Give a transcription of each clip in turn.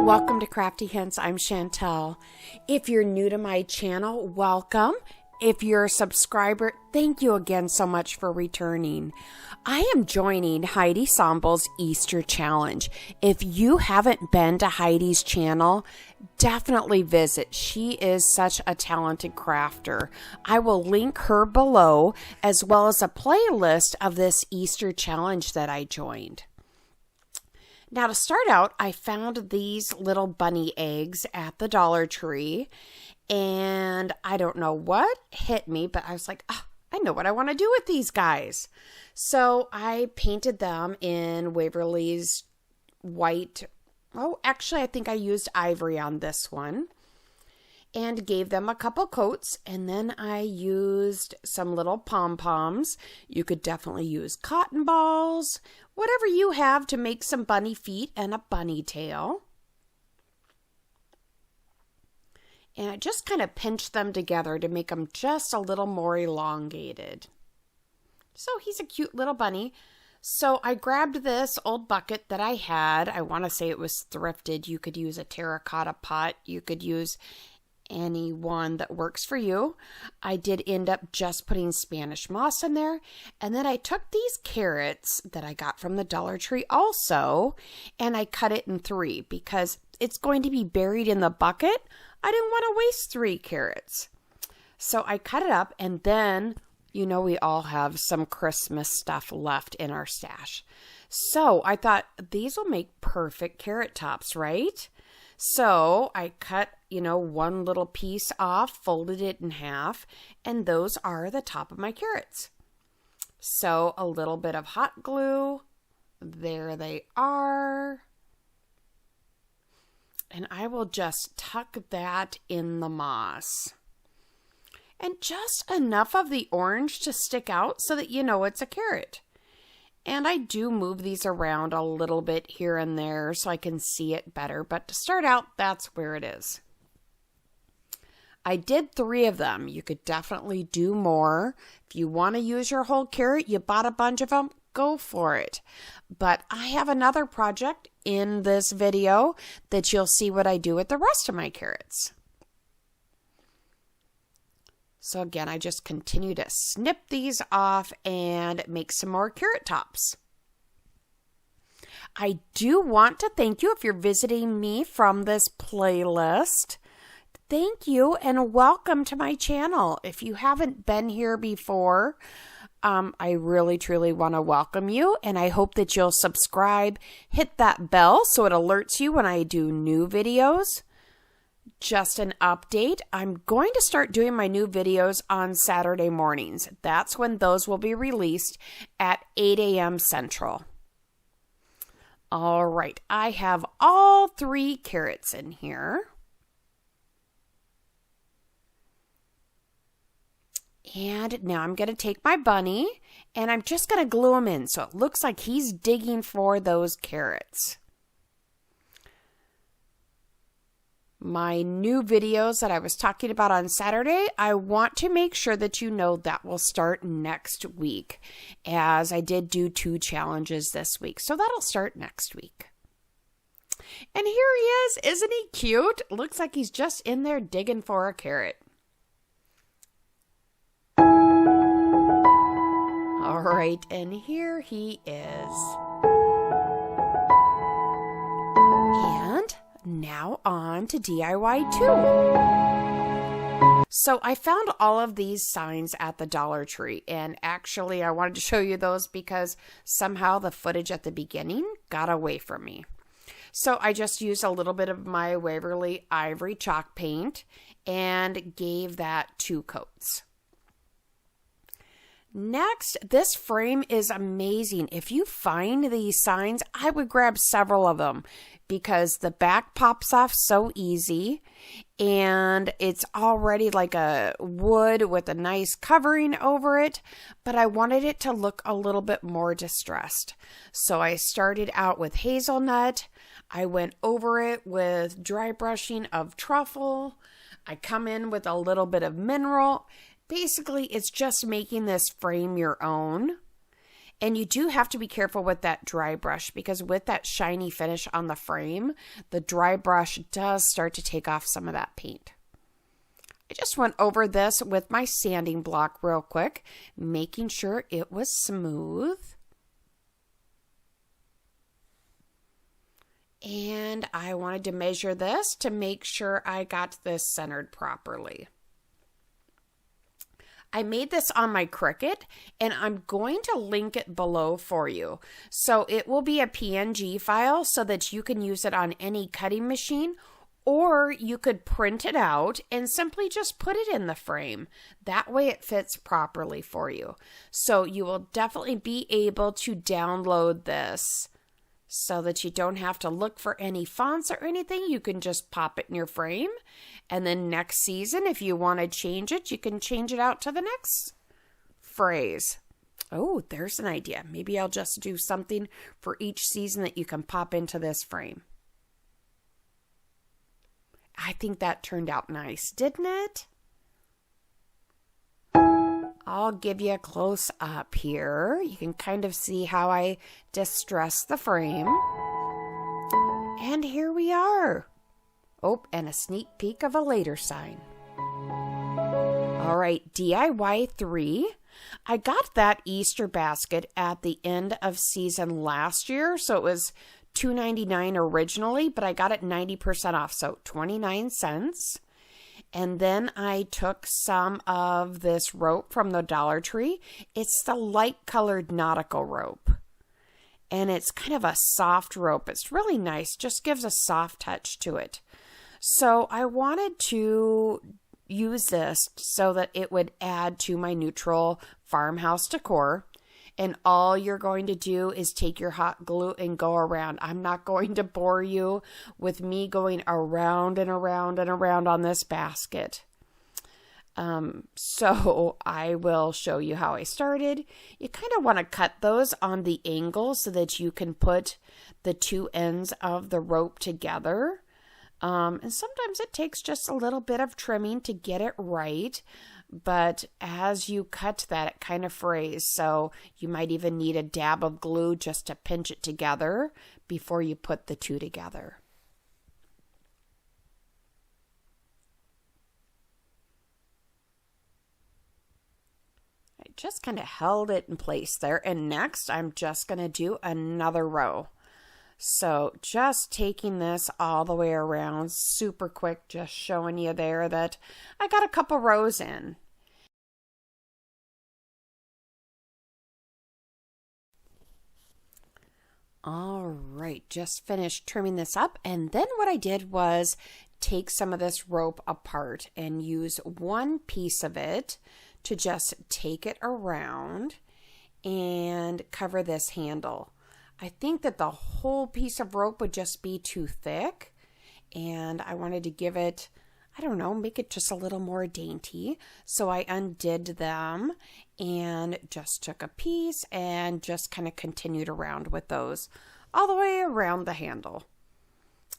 Welcome to Crafty Hints. I'm Chantel. If you're new to my channel, welcome. If you're a subscriber, thank you again so much for returning. I am joining Heidi Sonboul's Easter Challenge. If you haven't been to Heidi's channel, definitely visit. She is such a talented crafter. I will link her below, as well as a playlist of this Easter challenge that I joined. Now, to start out, I found these little bunny eggs at the Dollar Tree, and I don't know what hit me, but I was like, oh, I know what I want to do with these guys. So I painted them in Waverly's white. Oh, actually, I think I used ivory on this one, and gave them a couple coats, and then I used some little pom-poms. You could definitely use cotton balls, whatever you have to make some bunny feet and a bunny tail. And I just kind of pinched them together to make them just a little more elongated. So he's a cute little bunny. So I grabbed this old bucket that I had. I want to say it was thrifted. You could use a terracotta pot. You could use any one that works for you. I did end up just putting Spanish moss in there. And then I took these carrots that I got from the Dollar Tree also, and I cut it in 3 because it's going to be buried in the bucket. I didn't want to waste 3 carrots. So I cut it up, and then, you know, we all have some Christmas stuff left in our stash. So I thought these will make perfect carrot tops, right? So I cut, one little piece off, folded it in half, and those are the top of my carrots. So a little bit of hot glue. There they are. And I will just tuck that in the moss. And just enough of the orange to stick out so that you know it's a carrot. And I do move these around a little bit here and there so I can see it better. But to start out, that's where it is. I did 3 of them. You could definitely do more. If you want to use your whole carrot, you bought a bunch of them, go for it. But I have another project in this video that you'll see what I do with the rest of my carrots. So again, I just continue to snip these off and make some more carrot tops. I do want to thank you if you're visiting me from this playlist. Thank you and welcome to my channel. If you haven't been here before, I really, truly want to welcome you, and I hope that you'll subscribe, hit that bell so it alerts you when I do new videos. Just an update, I'm going to start doing my new videos on Saturday mornings. That's when those will be released at 8 a.m. Central. All right, I have all 3 carrots in here. And now I'm going to take my bunny and I'm just going to glue him in so it looks like he's digging for those carrots. My new videos that I was talking about on Saturday, I want to make sure that you know that will start next week, as I did do 2 challenges this week. So that'll start next week. And here he is. Isn't he cute? Looks like he's just in there digging for a carrot. All right, and here he is. And now on to DIY 2. So I found all of these signs at the Dollar Tree, and actually I wanted to show you those because somehow the footage at the beginning got away from me. So I just used a little bit of my Waverly Ivory chalk paint and gave that 2 coats. Next, this frame is amazing. If you find these signs, I would grab several of them because the back pops off so easy and it's already like a wood with a nice covering over it, but I wanted it to look a little bit more distressed. So I started out with hazelnut. I went over it with dry brushing of truffle. I come in with a little bit of mineral. Basically, it's just making this frame your own. And you do have to be careful with that dry brush because with that shiny finish on the frame, the dry brush does start to take off some of that paint. I just went over this with my sanding block real quick, making sure it was smooth. And I wanted to measure this to make sure I got this centered properly. I made this on my Cricut, and I'm going to link it below for you. So it will be a PNG file so that you can use it on any cutting machine, or you could print it out and simply just put it in the frame. That way it fits properly for you. So you will definitely be able to download this so that you don't have to look for any fonts or anything. You can just pop it in your frame. And then next season, if you want to change it, you can change it out to the next phrase. Oh, there's an idea. Maybe I'll just do something for each season that you can pop into this frame. I think that turned out nice, didn't it? I'll give you a close up here. You can kind of see how I distress the frame. And here we are. Oh, and a sneak peek of a later sign. All right, DIY 3. I got that Easter basket at the end of season last year, so it was $2.99 originally, but I got it 90% off, so 29 cents. And then I took some of this rope from the Dollar Tree. It's the light colored nautical rope. And it's kind of a soft rope. It's really nice. Just gives a soft touch to it. So I wanted to use this so that it would add to my neutral farmhouse decor. And all you're going to do is take your hot glue and go around. I'm not going to bore you with me going around and around and around on this basket. So I will show you how I started. You kind of want to cut those on the angle so that you can put the two ends of the rope together. And sometimes it takes just a little bit of trimming to get it right. But as you cut that, it kind of frays. So you might even need a dab of glue just to pinch it together before you put the two together. I just kind of held it in place there. And next, I'm just going to do another row. So just taking this all the way around, super quick, just showing you there that I got a couple rows in. All right, just finished trimming this up. And then what I did was take some of this rope apart and use one piece of it to just take it around and cover this handle. I think that the whole piece of rope would just be too thick, and I wanted to give it, I don't know, make it just a little more dainty. So I undid them and just took a piece and just kind of continued around with those all the way around the handle.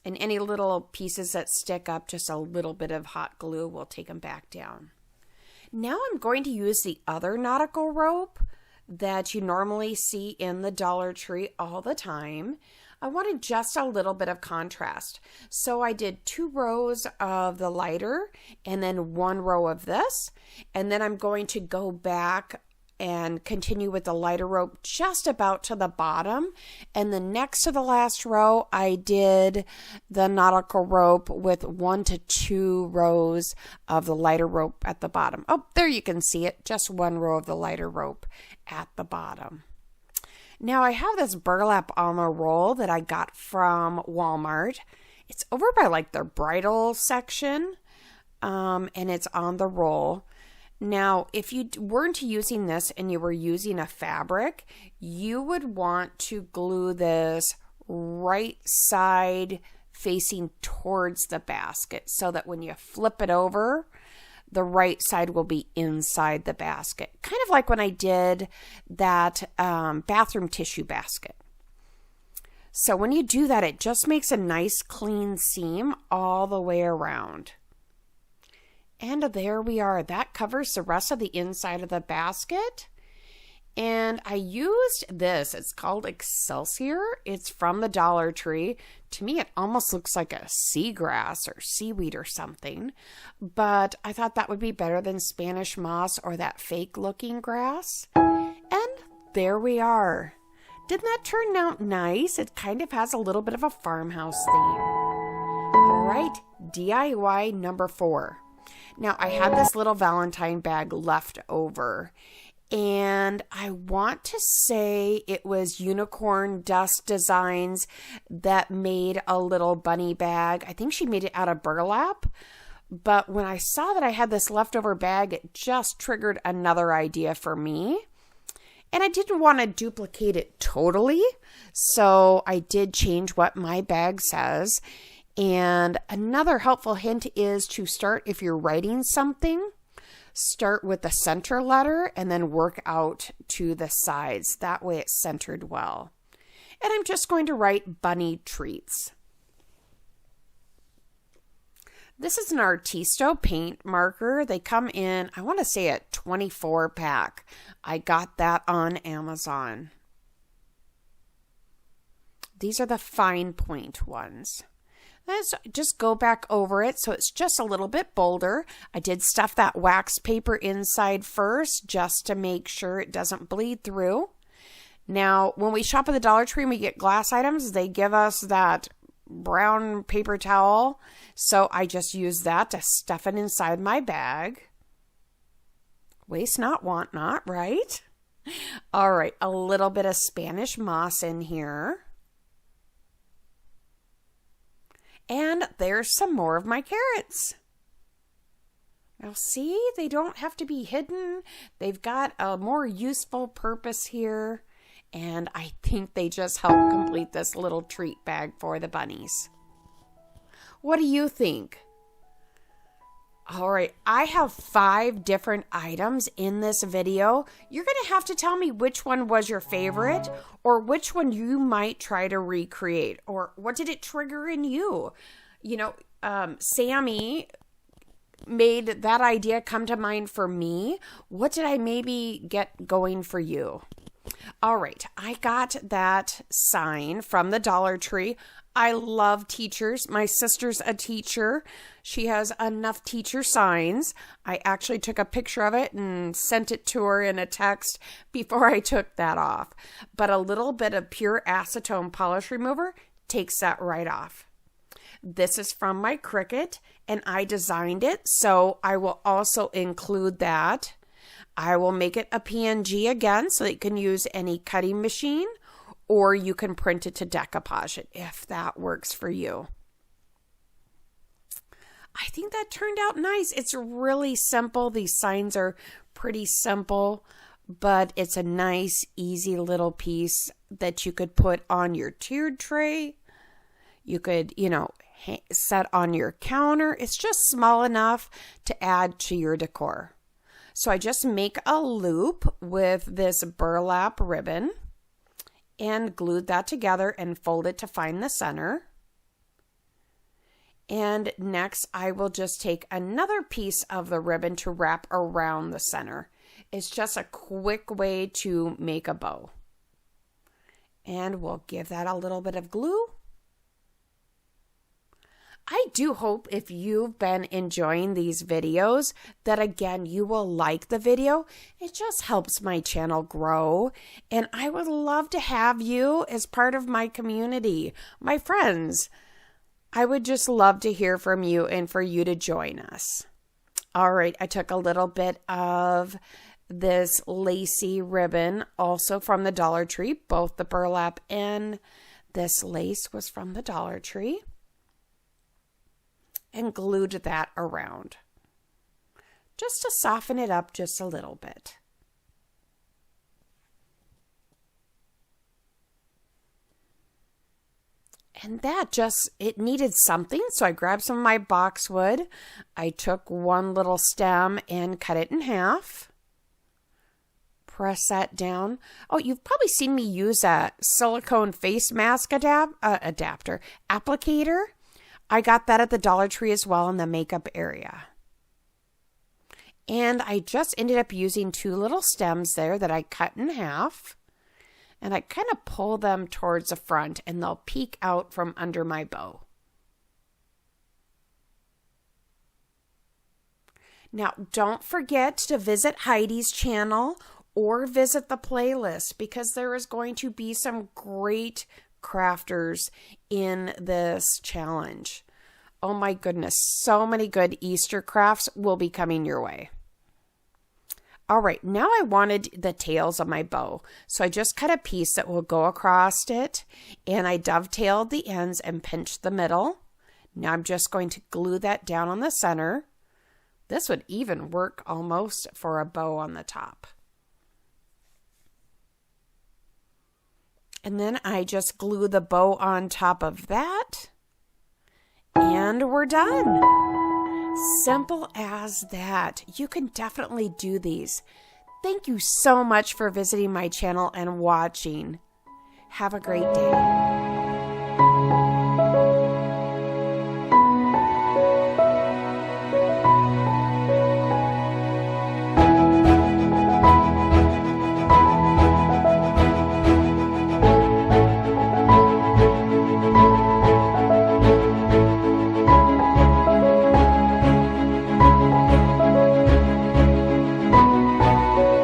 And any little pieces that stick up, just a little bit of hot glue will take them back down. Now I'm going to use the other nautical rope that you normally see in the Dollar Tree all the time. I wanted just a little bit of contrast. So I did 2 rows of the lighter and then 1 row of this. And then I'm going to go back and continue with the lighter rope just about to the bottom. And then next to the last row, I did the nautical rope with 1 to 2 rows of the lighter rope at the bottom. Oh, there you can see it, just 1 row of the lighter rope at the bottom. Now I have this burlap on a roll that I got from Walmart. It's over by like the bridal section, and it's on the roll. Now, if you weren't using this and you were using a fabric, you would want to glue this right side facing towards the basket so that when you flip it over, the right side will be inside the basket. Kind of like when I did that bathroom tissue basket. So when you do that, it just makes a nice clean seam all the way around. And there we are. That covers the rest of the inside of the basket. And I used this. It's called Excelsior. It's from the Dollar Tree. To me, it almost looks like a seagrass or seaweed or something. But I thought that would be better than Spanish moss or that fake-looking grass. And there we are. Didn't that turn out nice? It kind of has a little bit of a farmhouse theme. All right, DIY number 4. Now, I had this little Valentine bag left over. And I want to say it was Unicorn Dust Designs that made a little bunny bag. I think she made it out of burlap. But when I saw that I had this leftover bag, it just triggered another idea for me. And I didn't want to duplicate it totally. So I did change what my bag says. And another helpful hint is to start, if you're writing something, start with the center letter and then work out to the sides. That way it's centered well. And I'm just going to write bunny treats. This is an Artisto paint marker. They come in, I want to say a 24 pack. I got that on Amazon. These are the fine point ones. Let's just go back over it so it's just a little bit bolder. I did stuff that wax paper inside first just to make sure it doesn't bleed through. Now, when we shop at the Dollar Tree and we get glass items, they give us that brown paper towel. So I just use that to stuff it inside my bag. Waste not, want not, right? All right, a little bit of Spanish moss in here. And there's some more of my carrots. Now see, they don't have to be hidden. They've got a more useful purpose here. And I think they just help complete this little treat bag for the bunnies. What do you think? All right, I have 5 different items in this video. You're going to have to tell me which one was your favorite or which one you might try to recreate or what did it trigger in you? You know, Sammy made that idea come to mind for me. What did I maybe get going for you? All right, I got that sign from the Dollar Tree. I love teachers. My sister's a teacher. She has enough teacher signs. I actually took a picture of it and sent it to her in a text before I took that off. But a little bit of pure acetone polish remover takes that right off. This is from my Cricut, and I designed it, so I will also include that. I will make it a PNG again so that you can use any cutting machine, or you can print it to decoupage it if that works for you. I think that turned out nice. It's really simple. These signs are pretty simple, but it's a nice, easy little piece that you could put on your tiered tray. You could, set on your counter. It's just small enough to add to your decor. So I just make a loop with this burlap ribbon and glued that together and fold it to find the center. And next I will just take another piece of the ribbon to wrap around the center. It's just a quick way to make a bow. And we'll give that a little bit of glue. I do hope if you've been enjoying these videos that again you will like the video. It just helps my channel grow, and I would love to have you as part of my community, my friends. I would just love to hear from you and for you to join us. All right, I took a little bit of this lacy ribbon also from the Dollar Tree. Both the burlap and this lace was from the Dollar Tree. And glued that around just to soften it up just a little bit. And that it needed something, so I grabbed some of my boxwood. I took one little stem and cut it in half. Press that down. Oh, you've probably seen me use a silicone face mask applicator. I got that at the Dollar Tree as well in the makeup area. And I just ended up using 2 little stems there that I cut in half. And I kind of pull them towards the front and they'll peek out from under my bow. Now, don't forget to visit Heidi's channel or visit the playlist because there is going to be some great crafters in this challenge. Oh my goodness, so many good Easter crafts will be coming your way. All right, now I wanted the tails of my bow. So I just cut a piece that will go across it and I dovetailed the ends and pinched the middle. Now I'm just going to glue that down on the center. This would even work almost for a bow on the top. And then I just glue the bow on top of that. And we're done. Simple as that. You can definitely do these. Thank you so much for visiting my channel and watching. Have a great day.